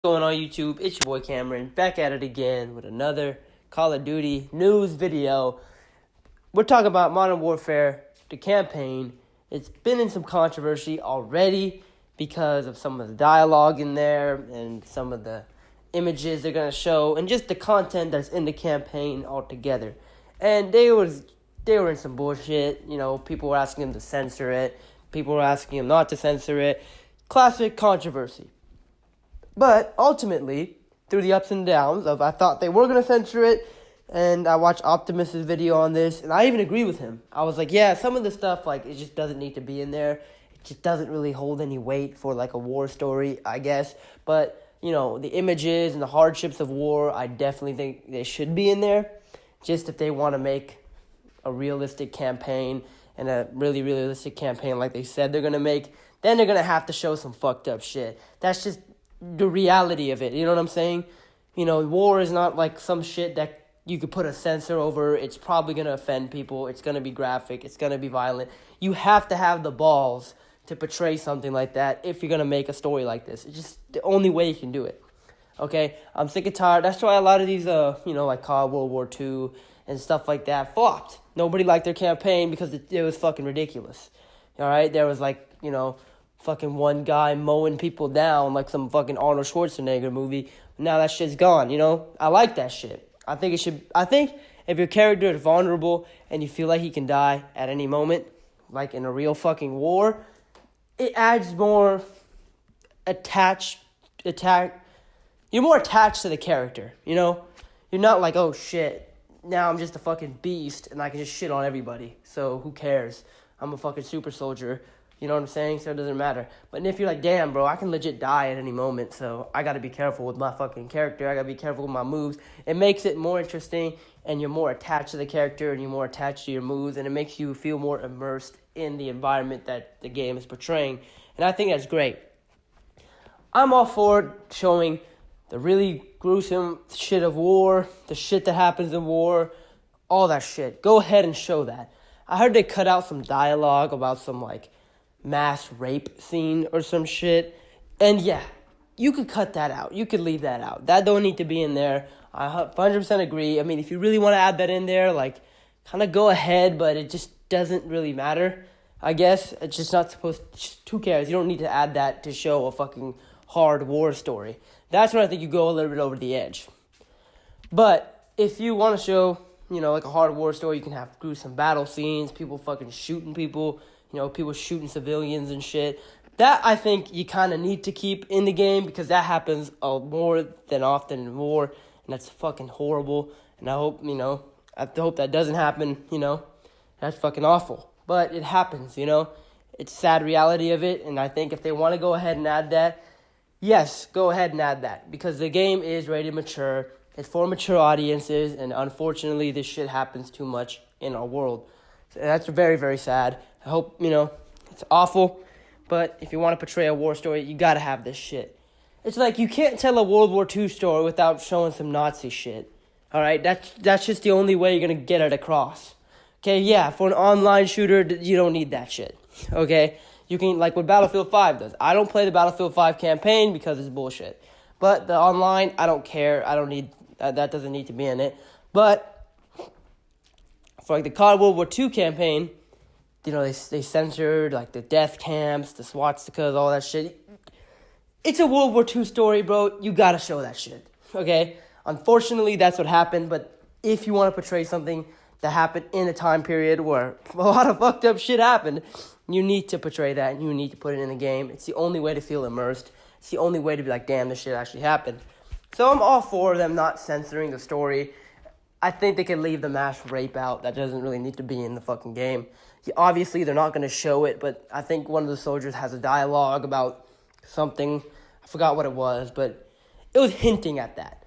Going on YouTube? It's your boy Cameron, back at it again with another Call of Duty news video. We're talking about Modern Warfare, the campaign. It's been in some controversy already because of some of the dialogue in there and some of the images they're going to show and just the content that's in the campaign altogether. And they were in some bullshit. You know, people were asking them to censor it. People were asking them not to censor it. Classic controversy. But ultimately, through the ups and downs of I thought they were going to censor it, and I watched Optimus's video on this, and I even agree with him. I was like, yeah, some of the stuff, like, it just doesn't need to be in there. It just doesn't really hold any weight for, like, a war story, I guess. But, you know, the images and the hardships of war, I definitely think they should be in there. Just if they want to make a realistic campaign and a really realistic campaign like they said they're going to make, then they're going to have to show some fucked up shit. That's just the reality of it, you know what I'm saying? You know, war is not like some shit that you could put a censor over. It's probably going to offend people. It's going to be graphic. It's going to be violent. You have to have the balls to portray something like that if you're going to make a story like this. It's just the only way you can do it, okay? I'm sick and tired. That's why a lot of these, like COD World War II and stuff like that flopped. Nobody liked their campaign because it was fucking ridiculous, all right? There was like, fucking one guy mowing people down like some fucking Arnold Schwarzenegger movie. Now that shit's gone, I like that shit. I think if your character is vulnerable and you feel like he can die at any moment, like in a real fucking war, it adds more you're more attached to the character, You're not like, oh shit, now I'm just a fucking beast and I can just shit on everybody. So who cares? I'm a fucking super soldier. You know what I'm saying? So it doesn't matter. But if you're like, damn, bro, I can legit die at any moment, so I got to be careful with my fucking character. I got to be careful with my moves. It makes it more interesting, and you're more attached to the character, and you're more attached to your moves, and it makes you feel more immersed in the environment that the game is portraying. And I think that's great. I'm all for showing the really gruesome shit of war, the shit that happens in war, all that shit. Go ahead and show that. I heard they cut out some dialogue about some, mass rape scene or some shit. And yeah, you could cut that out. You could leave that out. That don't need to be in there. I 100% agree. I mean, if you really want to add that in there, kind of go ahead, but it just doesn't really matter, I guess. It's just not supposed to, who cares? You don't need to add that to show a fucking hard war story. That's when I think you go a little bit over the edge. But if you want to show, like a hard war story, you can have gruesome battle scenes, people fucking shooting people, people shooting civilians and shit. That, I think, you kind of need to keep in the game because that happens more than often in war, and that's fucking horrible. And I hope, I hope that doesn't happen, That's fucking awful. But it happens, It's sad reality of it, and I think if they want to go ahead and add that, yes, go ahead and add that because the game is rated mature. It's for mature audiences, and unfortunately, this shit happens too much in our world. So that's very, very sad. I hope, it's awful, but if you want to portray a war story, you gotta have this shit. It's like you can't tell a World War II story without showing some Nazi shit, all right? That's just the only way you're gonna get it across. Okay, yeah, for an online shooter, you don't need that shit, okay? You can, like what Battlefield 5 does. I don't play the Battlefield 5 campaign because it's bullshit. But the online, I don't care. I don't need, that doesn't need to be in it. But for the COD World War II campaign, they censored, the death camps, the swastikas, all that shit. It's a World War II story, bro. You gotta show that shit, okay? Unfortunately, that's what happened, but if you want to portray something that happened in a time period where a lot of fucked up shit happened, you need to portray that, and you need to put it in the game. It's the only way to feel immersed. It's the only way to be like, damn, this shit actually happened. So I'm all for them not censoring the story. I think they can leave the mass rape out. That doesn't really need to be in the fucking game. Obviously, they're not going to show it, but I think one of the soldiers has a dialogue about something. I forgot what it was, but it was hinting at that.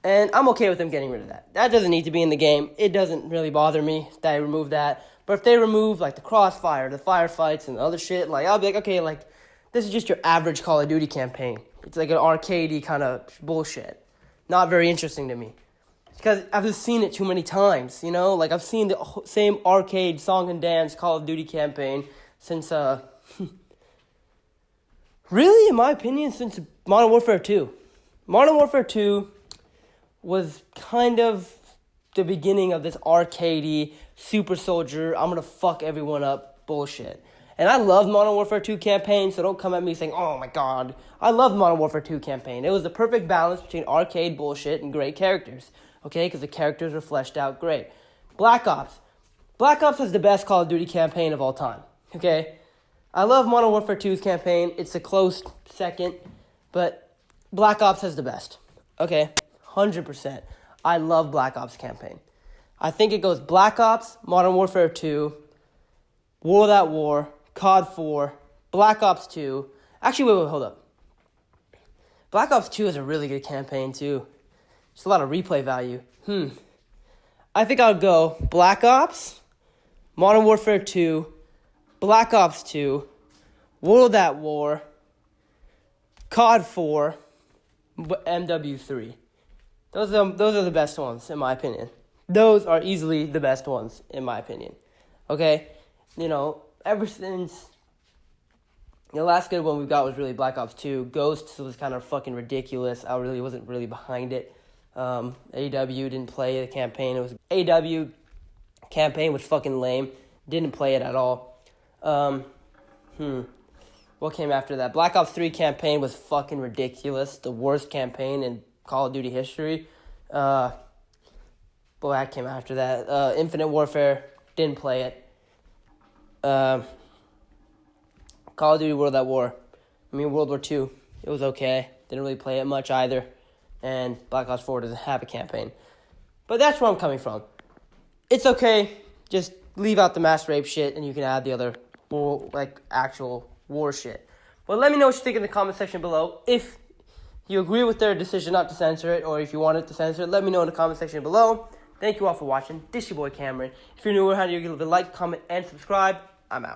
And I'm okay with them getting rid of that. That doesn't need to be in the game. It doesn't really bother me that I remove that. But if they remove, the crossfire, the firefights, and the other shit, I'll be like, okay, this is just your average Call of Duty campaign. It's like an arcadey kind of bullshit. Not very interesting to me. Because I've just seen it too many times, I've seen the same arcade song and dance Call of Duty campaign since, really, in my opinion, since Modern Warfare 2. Modern Warfare 2 was kind of the beginning of this arcadey, super soldier, I'm going to fuck everyone up bullshit. And I love Modern Warfare 2 campaign, so don't come at me saying, oh my god. I love Modern Warfare 2 campaign. It was the perfect balance between arcade bullshit and great characters. Okay, because the characters were fleshed out great. Black Ops. Black Ops is the best Call of Duty campaign of all time. Okay? I love Modern Warfare 2's campaign. It's a close second, but Black Ops has the best. Okay? 100%. I love Black Ops campaign. I think it goes Black Ops, Modern Warfare 2, World at War, COD 4, Black Ops 2. Actually, wait, hold up. Black Ops 2 is a really good campaign, too. There's a lot of replay value. I think I'll go Black Ops, Modern Warfare 2, Black Ops 2, World at War, COD 4, MW3. Those are the best ones, in my opinion. Those are easily the best ones, in my opinion. Okay? You know, ever since the last good one we got was really Black Ops 2. Ghosts was kind of fucking ridiculous. I really wasn't really behind it. AW didn't play the campaign. It was AW campaign was fucking lame. Didn't play it at all. What came after that? Black Ops 3 campaign was fucking ridiculous. The worst campaign in Call of Duty history. What came after that? Infinite Warfare. Didn't play it. Call of Duty World at War. World War II. It was okay. Didn't really play it much either. And Black Ops 4 doesn't have a campaign. But that's where I'm coming from. It's okay. Just leave out the mass rape shit and you can add the other, actual war shit. But let me know what you think in the comment section below. If you agree with their decision not to censor it, or if you want it to censor it, let me know in the comment section below. Thank you all for watching. This is your boy Cameron. If you're new around here, give it a like, comment, and subscribe. I'm out.